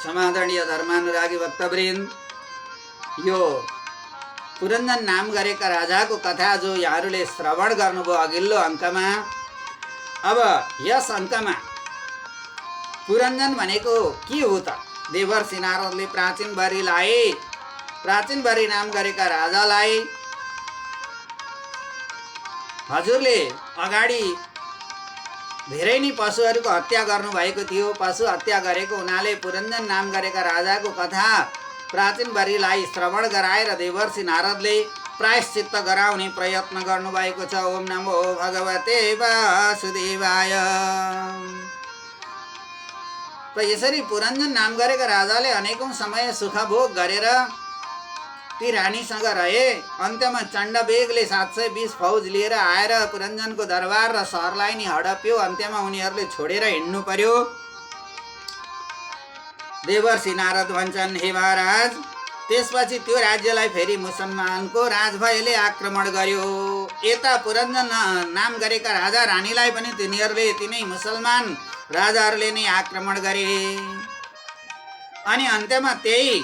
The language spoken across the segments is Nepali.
समादरणीय धर्मानुरागी भक्तवृन्द, यो पुरञ्जन नाम गरेका राजाको कथा जो यहाँहरूले श्रवण गर्नुभयो अघिल्लो अङ्कमा। अब यस अङ्कमा पुरञ्जन भनेको के हो त? देवर्षि नारदले प्राचीन बरी नाम गरेका राजालाई हजुरले अगाडि धेरै नै पशुहरूको हत्या गर्नुभएको थियो। पशु हत्या गरेको हुनाले पुरञ्जन नाम गरेका राजाको कथा प्राचीन बरीलाई श्रवण गराएर देवर्षि नारदले प्रायश्चित्त गराउने प्रयत्न गर्नुभएको छ। ओम नमो भगवते वासुदेवाय। त यसरी पुरञ्जन नाम गरेका राजाले अनेकौं समय सुखभोग गरेर ती रानीसँग रहे। अन्त्यमा चण्डवेगले 720 फौज लिएर आएर पुरञ्जनको दरबार र सहरलाई नि हडप्यो। अन्त्यमा उनीहरूले छोडेर हिँड्नु पर्यो। देवर्षि नारद भन्छन्, हे महाराज, त्यसपछि त्यो राज्यलाई फेरि मुसलमानको राजभयले आक्रमण गर्यो। यता पुरञ्जन नाम गरेका राजा रानीलाई पनि तिनै मुसलमान राजाहरूले नै आक्रमण गरे। अनि अन्त्यमा त्यही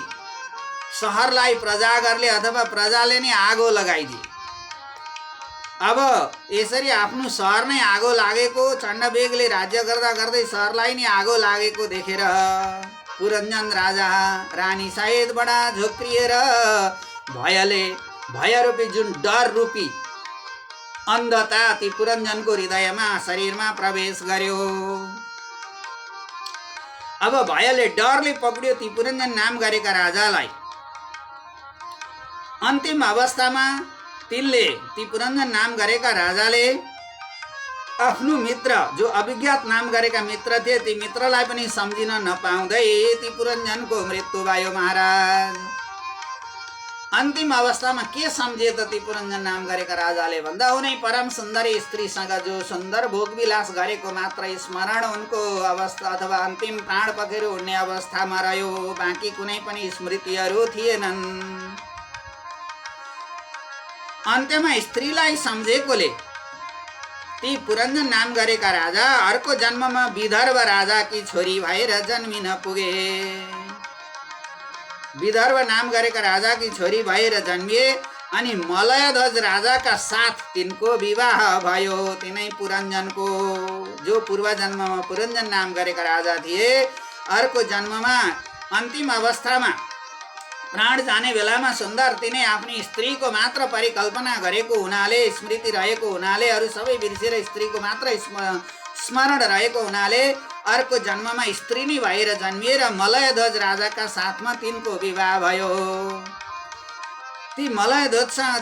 सहरलाई प्रजागरले अथवा प्रजाले नै आगो लगाइदिए। अब यसरी आफ्नो सहर नै आगो लागेको, चण्डवेगले राज्य गर्दा गर्दै सहरलाई नै आगो लागेको देखेर पुरञ्जन राजा रानी सायद बडा झोक्रिएर भयरूपी जुन डर रूपी अन्धता ती पुरञ्जनको हृदयमा शरीरमा प्रवेश गर्यो। अब भयले डरले पक्रियो ती पुरञ्जन नाम गरेका राजालाई। अन्तिम अवस्थामा ती पुरञ्जन नाम गरेका राजाले आफ्नो मित्र जो अभिज्ञात नाम गरेका मित्र थिए ती मित्रलाई पनि सम्झिन नपाउँदै ती पुरञ्जनको मृत्यु भयो। महाराज, अन्तिम अवस्थामा के सम्झिए त ती पुरञ्जन नाम गरेका राजाले भन्दा उनी परम सुन्दरी स्त्रीसँग जो सुन्दर भोगविलास गरेको मात्र स्मरण उनको अवस्था अथवा अन्तिम प्राण पखेर उड्ने अवस्थामा रह्यो। बाँकी कुनै पनि स्मृतिहरू थिएनन्। अन्त्यमा स्त्रीलाई सम्झेकोले ती पुरञ्जन नाम गरेका राजा अर्को जन्ममा विदर्भ राजाकी छोरी भएर जन्मिन पुगे। विदर्भ नाम गरेका राजाकी छोरी भएर जन्मिए अनि मलयध्वज राजाका साथ तिनको विवाह भयो। तिनै पुरञ्जनको जो पूर्व जन्ममा पुरञ्जन नाम गरेका राजा थिए अर्को जन्ममा अन्तिम अवस्थामा प्राण जाने बेलामा सुन्दर तिनै आफ्नी स्त्रीको मात्र परिकल्पना गरेको हुनाले, स्मृति रहेको हुनाले, अरू सबै बिर्सेर स्त्रीको मात्र स्मरण रहेको हुनाले अर्को जन्ममा स्त्री नै भएर जन्मिएर मलयध्वज राजाका साथमा तिनको विवाह भयो। ती मलयध्वजसँग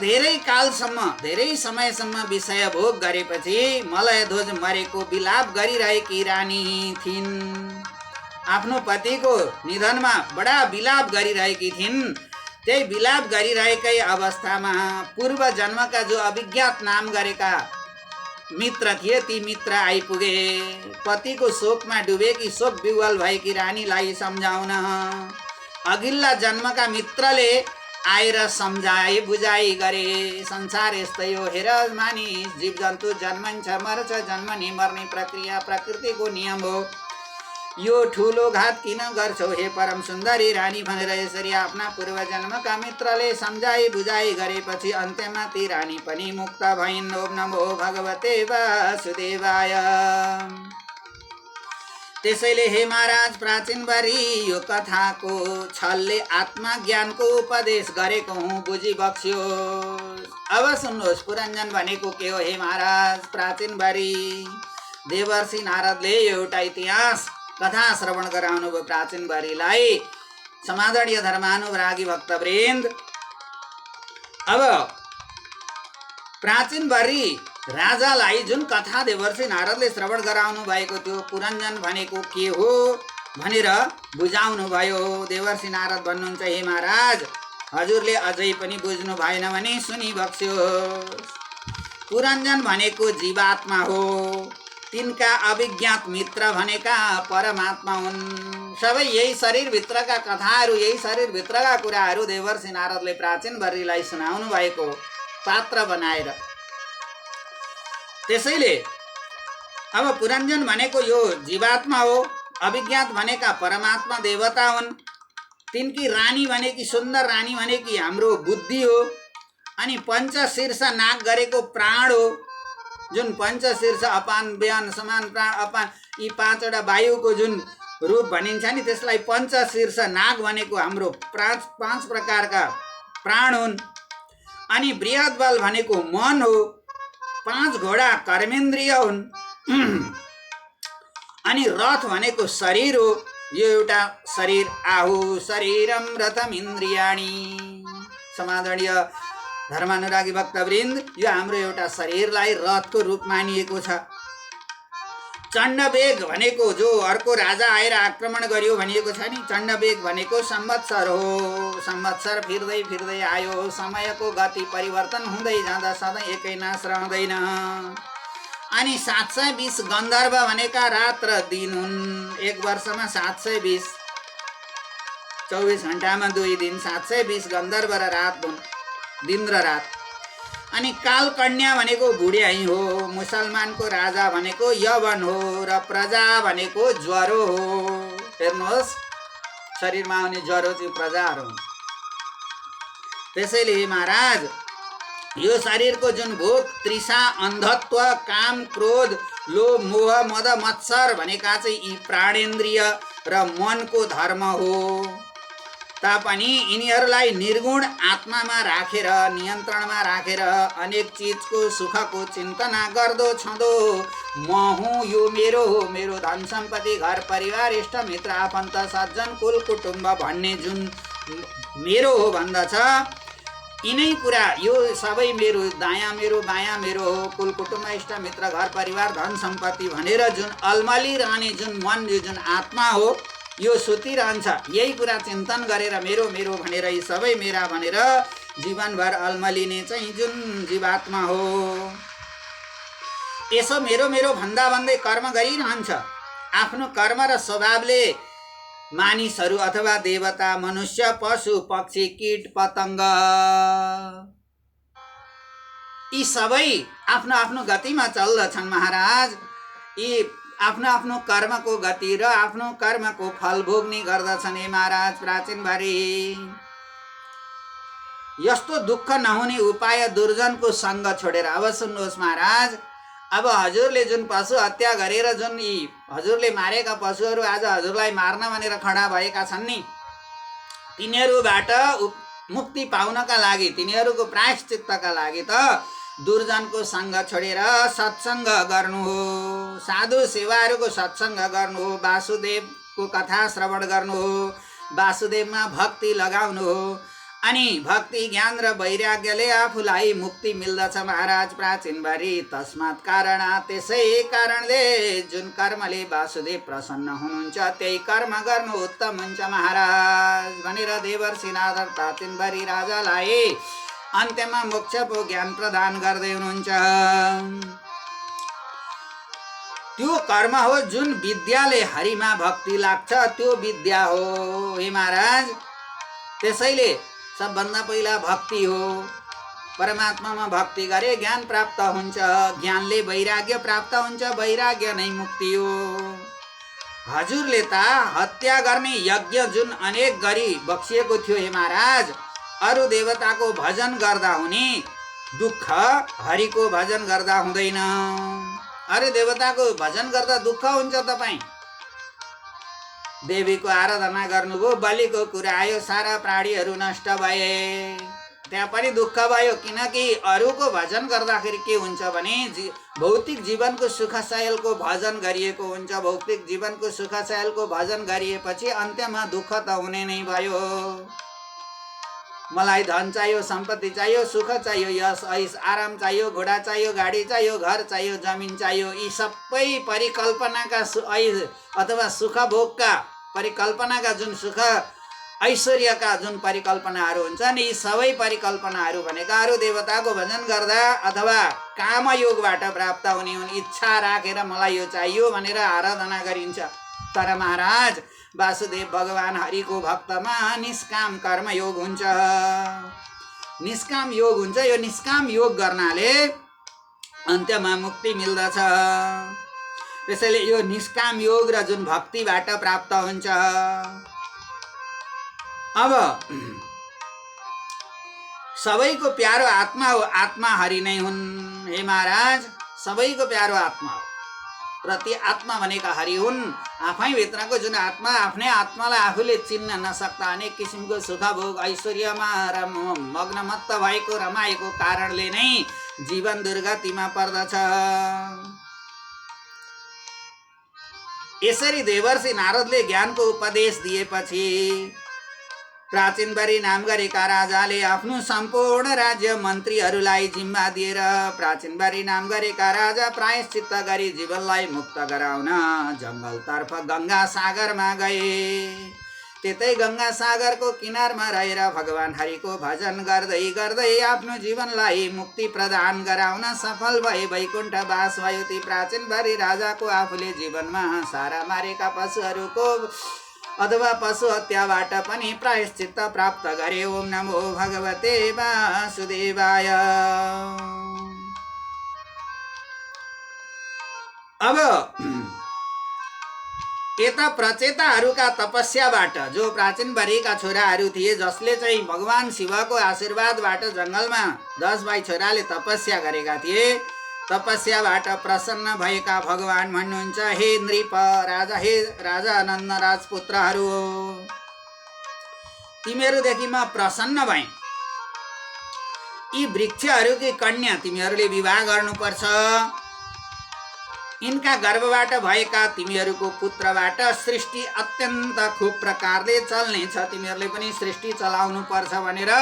धेरै समयसम्म विषय भोग गरेपछि मलयध्वज मरेको विलाप गरिरहेकी रानी थिइन्। आफ्नो पतिको निधनमा बडा विलाप गरिरहेकी थिइन्। त्यही विलाप गरिरहेकै अवस्थामा पूर्व जन्मका जो अभिज्ञात नाम गरेका मित्र थिए ती मित्र आइपुगे। पतिको शोकमा डुबेकी शोक विह्वल भएकी रानीलाई सम्झाउन अघिल्ला जन्मका मित्रले आएर सम्झाए बुझाइ गरे। संसार यस्तै हो हेर मानिस, जीव जन्तु जन्मन्छ मर्छ, जन्मने मर्ने प्रक्रिया प्रकृतिको नियम हो। यो ठुलो घात किन गर्छौ हे परम सुन्दरी रानी भनेर यसरी आफ्ना पूर्व जन्मका मित्रले सम्झाइ बुझाइ गरेपछि अन्त्यमा ती रानी पनि मुक्त भइन्। ओम नमो भगवते वासुदेवाय। त्यसैले हे महाराज प्राचीन बरी यो कथाको छलले आत्मज्ञानको उपदेश गरेको हुँ, बुझी बक्स्योस्। अब सुन्नुहोस् पुरञ्जन भनेको के हो हे महाराज। प्राचीन बरी देवर्षि नारदले एउटा इतिहास कथा श्रवण गराउनु भयो प्राचीन बरीलाई। समादरणीय धर्मानुरागी भक्तवृन्द, अब प्राचीन बरी राजालाई जुन कथा देवर्षि नारदले श्रवण गराउनु भएको थियो पुरञ्जन भनेको के हो भनेर बुझाउनु भयो। देवर्षि नारद भन्नुहुन्छ, हे महाराज, हजुरले अझै पनि बुझ्नु भएन भने सुनि बक्स्योस्। पुरञ्जन भनेको जीवात्मा हो। तिनका अभिज्ञात मित्र भनेका परमात्मा हुन्। सबै यही शरीरभित्रका कथाहरू, यही शरीरभित्रका कुराहरू देवर्षि नारदले प्राचीन बरीलाई सुनाउनु भएको पात्र बनाएर। त्यसैले अब पुरञ्जन भनेको यो जीवात्मा हो। अभिज्ञात भनेका परमात्मा देवता हुन्। तिनकी रानी भनेकी सुन्दर रानी भनेकी हाम्रो बुद्धि हो। अनि पञ्चशीर्ष नाग गरेको प्राण हो। जुन पञ्चशीर्ष अपान व्यान समान प्राण अपान यी पाँचवटा वायुको जुन रूप भनिन्छ नि त्यसलाई पञ्चशीर्ष नाग भनेको हाम्रो पाँच प्रकारका प्राण हुन्। अनि बृहत बल भनेको मन हो। 5 घोडा कर्मेन्द्रिय हुन्। अनि रथ भनेको शरीर हो। यो एउटा शरीर आहु शरीरम रथम इन्द्रियाणी। समादरणीय धर्मानुरागी भक्तवृन्द, यो हाम्रो एउटा शरीरलाई रथको रूप मानिएको छ। चण्डवेग भनेको जो अर्को राजा आएर आक्रमण गर्यो भनिएको छ नि, चण्डवेग भनेको संवत्सर हो। संवत्सर फिर्दै फिर्दै आयो। समयको गति परिवर्तन हुँदै जाँदा सधैँ एकै नाश रहँदैन। अनि 720 गन्धर्व भनेका रात र दिन हुन्। एक वर्षमा 720, 24 घण्टामा 2 दिन, 720 गन्धर्व र रात हुन्, दिन र रात। अनि कालकन्या भनेको बुढ्याई हो। मुसलमानको राजा भनेको यवन हो र प्रजा भनेको ज्वरो हो। हेर्नुहोस्, शरीरमा आउने ज्वरो चाहिँ प्रजाहरू हुन्। त्यसैले महाराज यो शरीरको जुन भोक, तृषा, अन्धत्व, काम, क्रोध, लोभ, मोह, मद, मत्सर भनेका चाहिँ यी प्राणेन्द्रिय र मनको धर्म हो। तापनि यिनीहरूलाई निर्गुण आत्मामा राखेर, नियन्त्रणमा राखेर अनेक चिजको सुखको चिन्तना गर्दो छँदो म हुँ, यो मेरो हो, मेरो धन सम्पत्ति, घर परिवार, इष्ट मित्र, आफन्त, सज्जन, कुल कुटुम्ब भन्ने जुन मेरो हो भन्दछ, यिनै कुरा यो सबै मेरो, दायाँ मेरो, बायाँ मेरो हो, कुल कुटुम्ब, इष्ट मित्र, घर परिवार, धन सम्पत्ति भनेर जुन अल्मलिरहने जुन मन, यो जुन आत्मा हो, यो सुतिरहन्छ। यही कुरा चिन्तन गरेर मेरो मेरो भनेर यी सबै मेरा भनेर जीवनभर अल्मलिने चाहिँ जुन जीवात्मा हो, यसो मेरो मेरो भन्दा भन्दै कर्म गरिरहन्छ। आफ्नो कर्म र स्वभावले मानिसहरू अथवा देवता, मनुष्य, पशु, पक्षी, कीट, पतङ्ग यी सबै आफ्नो आफ्नो गतिमा चल्दछन् महाराज। यी आफ्नो आफ्नो कर्मको गति र आफ्नो कर्मको फल भोग्ने गर्दछन्। हे महाराज, प्राचीनभरि यस्तो दुःख नहुने उपाय दुर्जनको सङ्ग छोडेर। अब सुन्नुहोस् महाराज, अब हजुरले जुन पशु हत्या गरेर जुन यी हजुरले मारेका पशुहरू आज हजुरलाई मार्न भनेर खडा भएका छन् नि, तिनीहरूबाट मुक्ति पाउनका लागि, तिनीहरूको प्रायश्चित्तका लागि त दुर्जनको सङ्ग छोडेर सत्सङ्ग गर्नु हो, साधु सेवाहरूको सत्सङ्ग गर्नु हो, वासुदेवको कथा श्रवण गर्नु हो, वासुदेवमा भक्ति लगाउनु हो। अनि भक्ति, ज्ञान र वैराग्यले आफूलाई मुक्ति मिल्दछ महाराज प्राचीनभरि। तस्मात् कारण, त्यसै कारणले जुन कर्मले वासुदेव प्रसन्न हुनुहुन्छ त्यही कर्म गर्नु उत्तम हुन्छ महाराज भनेर देवर्षि नारद प्राचीनभरि राजालाई अन्त्यमा मोक्षको ज्ञान प्रदान गर्दै हुनुहुन्छ। त्यो कर्म हो जुन विद्याले हरिमा भक्ति लाग्छ, त्यो विद्या हो हे महाराज। त्यसैले सबभन्दा पहिला भक्ति हो। परमात्मामा भक्ति गरे ज्ञान प्राप्त हुन्छ, ज्ञानले वैराग्य प्राप्त हुन्छ, वैराग्य नै मुक्ति हो। हजुरले त हत्या गर्ने यज्ञ जुन अनेक गरी बक्सिएको थियो हे महाराज, अरू देवताको भजन गर्दा हुने दुःख हरिको भजन गर्दा हुँदैन। अरू देवताको भजन गर्दा दुःख हुन्छ। तपाईँ देवीको आराधना गर्नुभयो, बलिको कुरा आयो, सारा प्राणीहरू नष्ट भए, त्यहाँ पनि दुःख भयो। किनकि अरूको भजन गर्दाखेरि के हुन्छ भने भौतिक जीवनको सुख सयलको भजन गरिएको हुन्छ। भौतिक जीवनको सुख सयलको भजन गरिएपछि अन्त्यमा दुःख त हुने नै भयो। मलाई धन चाहियो, सम्पत्ति चाहियो, सुख चाहियो, यस ऐस आराम चाहियो, घोडा चाहियो, गाडी चाहियो, घर चाहियो, जमिन चाहियो, यी सबै परिकल्पनाका अथवा सुख भोगका परिकल्पनाका जुन सुख ऐश्वर्यका जुन परिकल्पनाहरू हुन्छन्, यी सबै परिकल्पनाहरू भनेका अरू देवताको भजन गर्दा अथवा कामयोगबाट प्राप्त हुने हुन्। इच्छा राखेर मलाई यो चाहियो भनेर आराधना गरिन्छ। तर महाराज वासुदेव भगवान हरिको भक्तमा निष्काम कर्म योग हुन्छ, निष्काम योग हुन्छ। यो निष्काम योग गर्नाले अन्त्यमा मुक्ति मिल्दछ। त्यसैले यो निष्काम योग र जुन भक्तिबाट प्राप्त हुन्छ। अब सबैको प्यारो आत्मा हो, आत्मा हरि नै हुन्। हे महाराज, सबैको प्यारो आत्मा हो र ती आत्मा भनेका हरि हुन्। आफैभित्रको जुन आत्मा, आफ्नै आत्मालाई आफूले चिन्न नसक्दा अनेक किसिमको सुख भोग ऐश्वर्यमा मग्नमत्त भएको रमाएको कारणले नै जीवन दुर्गतिमा पर्दछ। यसरी देवर्षि नारदले ज्ञानको उपदेश दिएपछि प्राचीनबारी नाम गरेका राजाले आफ्नो सम्पूर्ण राज्य मन्त्रीहरूलाई जिम्मा दिएर प्राचीनबारी नाम गरेका राजा प्रायश्चित्त गरी जीवनलाई मुक्त गराउन जङ्गलतर्फ गङ्गा सागरमा गए। त्यतै गङ्गा सागरको किनारमा रहेर भगवान हरिको भजन गर्दै गर्दै आफ्नो जीवनलाई मुक्ति प्रदान गराउन सफल भए वैकुण्ठवास भयो। ती प्राचीनबारी राजाको आफूले जीवनमा सारा मारेका पशुहरूको अथवा पशु हत्याबाट पनि प्रायश्चित्त प्राप्त गरे। ओम नमो भगवते वासुदेवाय। अब यता प्रचेताहरूका तपस्याबाट, जो प्राचीनबारीका छोराहरू थिए जसले चाहिँ भगवान शिवको आशीर्वादबाट जङ्गलमा 10 भाइ छोराले तपस्या गरेका थिए, तपस्याबाट प्रसन्न भएका भगवान भन्नुहुन्छ, हे नृप राजा, हे राजा नन्द राजपुत्रहरू, तिमीहरूदेखि म प्रसन्न भएँ। यी वृक्षहरूकी कन्या तिमीहरूले विवाह गर्नुपर्छ। यिनका गर्भबाट भएका तिमीहरूको पुत्रबाट सृष्टि अत्यन्त खुब प्रकारले चल्नेछ। तिमीहरूले पनि सृष्टि चलाउनु पर्छ भनेर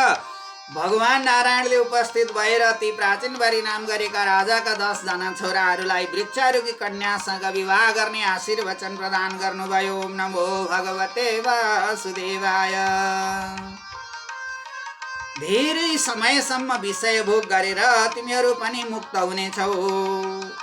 भगवान नारायणले उपस्थित भएर ती प्राचीनबारी नाम गरेका राजाका 10 जना छोराहरूलाई वृक्षहरूकी कन्यासँग विवाह गर्ने आशीर्वचन प्रदान गर्नुभयो। ओम नमो भगवते वासुदेवाय। धेरै समयसम्म विषय भोग गरेर तिमीहरू पनि मुक्त हुनेछौ।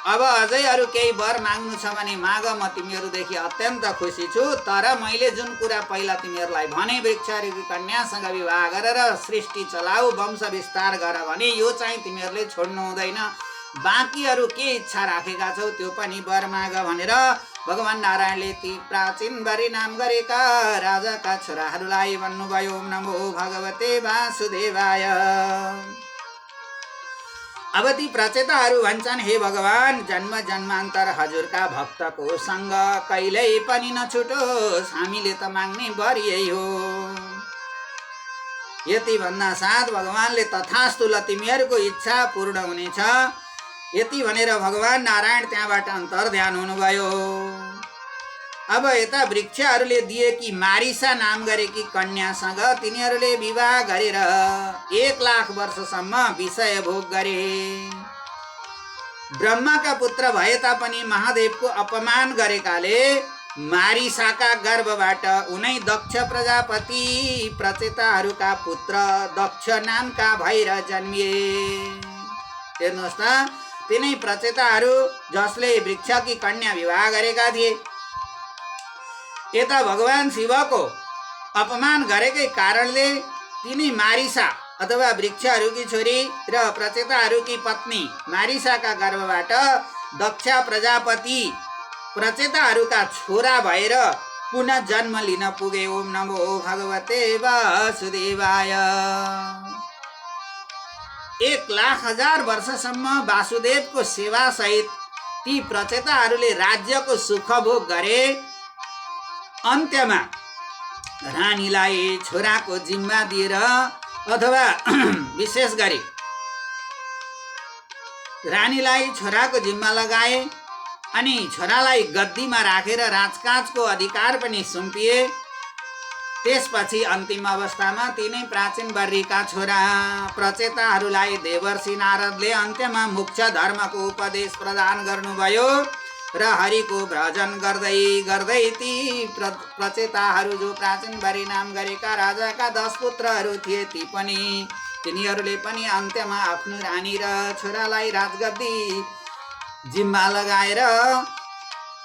अब अझै अरू केही वर माग्नु छ भने माग, म तिमीहरूदेखि अत्यन्त खुसी छु। तर मैले जुन कुरा पहिला तिमीहरूलाई भने, वृक्षहरूकी कन्यासँग विवाह गरेर सृष्टि चलाऊ, वंश विस्तार गर भने, यो चाहिँ तिमीहरूले छोड्नु हुँदैन। बाँकी अरू के इच्छा राखेका छौ त्यो पनि वर माग भनेर भगवान नारायणले ती प्राचीनबारी नाम गरेका राजाका छोराहरूलाई भन्नुभयो। ओम नमो भगवते वासुदेवाय। अब ती प्रचेताहरू भन्छन्, हे भगवान, जन्म जन्मान्तर हजुरका भक्तको सँग कहिल्यै पनि नछुटोस्। हामीले त माग्ने वर यही हो। यति भन्दा साथ भगवानले तथास्तु, ल तिमीहरूको इच्छा पूर्ण हुनेछ, यति भनेर भगवान नारायण त्यहाँबाट अन्तर्ध्यान हुनुभयो। अब यता वृक्षहरूले दिएकी मारिसा नाम गरेकी कन्यासँग तिनीहरूले विवाह गरेर 1 लाख वर्षसम्म विषय भोग गरे। ब्रह्माका पुत्र भए तापनि महादेवको अपमान गरेकाले मारिसाका गर्भबाट उनै दक्ष प्रजापति प्रचेताहरूका पुत्र दक्ष नामका भएर जन्मिए। हेर्नुहोस् त, तिनै प्रचेताहरू जसले वृक्षकी कन्या विवाह गरेका थिए, यता भगवान शिवको अपमान गरेकै कारणले तिनी मारिसा अथवा वृक्षहरूकी छोरी र प्रचेताहरूकी पत्नी मारिसाका गर्भबाट दक्ष प्रजापति प्रचेताहरूका छोरा भएर पुनः जन्म लिन पुगे। ओम नमो भगवते वासुदेवाय। 1,00,000 वर्षसम्म वासुदेवको सेवा सहित ती प्रचेताहरूले राज्यको सुख भोग गरे। अन्त्यमा रानीलाई छोराको जिम्मा दिएर, अथवा विशेष गरी रानीलाई छोराको जिम्मा लगाए अनि छोरालाई गद्दीमा राखेर राजकाजको अधिकार पनि सुम्पिए। त्यसपछि अन्तिम अवस्थामा तिनै प्राचीनबारीका छोरा प्रचेताहरूलाई देवर्षि नारदले अन्त्यमा मोक्ष धर्मको उपदेश प्रदान गर्नुभयो र हरिको भजन गर्दै गर्दै ती प्रचेताहरू, जो प्राचीनबारी नाम गरेका राजाका 10 पुत्रहरू थिए, तिनीहरूले पनि अन्त्यमा आफ्नो रानी र छोरालाई राजगद्दी जिम्मा लगाएर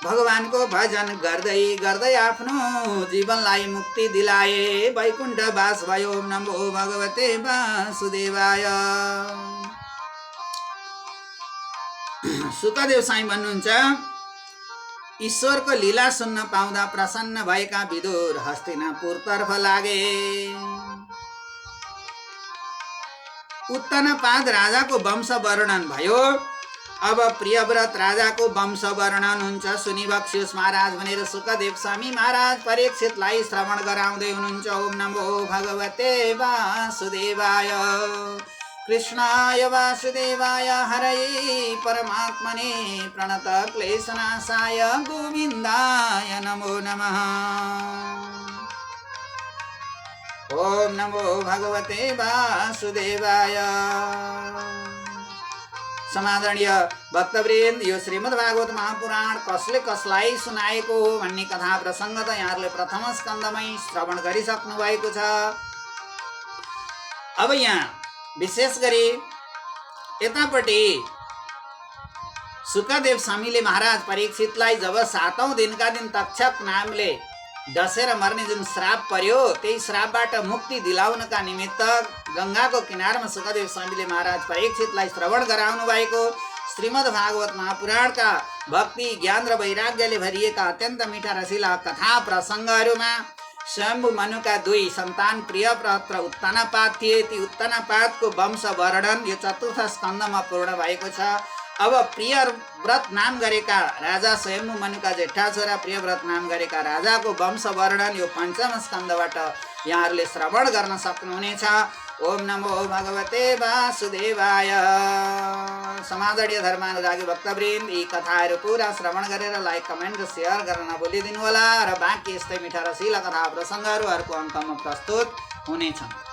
भगवानको भजन गर्दै गर्दै आफ्नो जीवनलाई मुक्ति दिलाए, वैकुण्ठवास भयो। ओम नमो भगवते वासुदेवाय। सुकदेव साईं भन्नुहुन्छ, ईश्वरको लीला सुन्न पाउँदा प्रसन्न भएका विदुर हस्तिनापुरतर्फ लागे। उत्तनपाद राजाको वंश वर्णन भयो। अब प्रियव्रत राजाको वंश वर्णन हुन्छ। सुनिबक्सियोस् महाराज भनेर सुखदेव स्वामी महाराज परीक्षितलाई श्रवण गराउँदै हुनुहुन्छ। ओम नमो भगवते वासुदेवाय कृष्णाय वासुदेवाय हरये परमात्मने प्रणत क्लेशनाशाय गोविन्दाय नमो नमः। ओम नमो भगवते वासुदेवाय। समादरणीय भक्तवृन्द, यो श्रीमद् भागवत महापुराण कसले कसलाई सुनाएको हो भन्ने कथा प्रसङ्ग त यहाँहरूले प्रथम स्कन्धमै श्रवण गरिसक्नु भएको छ। अब यहाँ विशेष गरी यतापट्टि सुखदेव स्वामीले महाराज परीक्षितलाई जब 7औं दिनका दिन तक्षक नामले डसेर मर्ने जुन श्राप पर्यो, त्यही श्रापबाट मुक्ति दिलाउनका निमित्त गंगाको किनारमा सुखदेव स्वामीले महाराज परीक्षितलाई श्रवण गराउनु भएको श्रीमद् भागवत महापुराणका भक्ति, ज्ञान र वैराग्यले भरिएका अत्यन्त मिठा रसिला कथा प्रसङ्गहरूमा स्वयम्भु मनुका 2 सन्तान प्रियव्रत र उत्तनपाद थिए। ती उत्तनपादको वंश वर्णन यो 4थ स्कन्धमा पूर्ण भएको छ। अब प्रियव्रत नाम गरेका राजा स्वयम्भु मनुका जेठा छोरा प्रियव्रत नाम गरेका राजाको वंश वर्णन यो 5म स्कन्धबाट यहाँहरूले श्रवण गर्न सक्नुहुनेछ। ओम नमो भगवते वासुदेवाय। समादरणीय धर्मानुरागी भक्तवृन्द, यी कथाहरू पुरा श्रवण गरेर लाइक, कमेन्ट र सेयर गर्न नभुलिदिनु होला। र बाँकी यस्तै मिठा रसिला कथा प्रसङ्गहरू अर्को अङ्कमा प्रस्तुत हुनेछन्।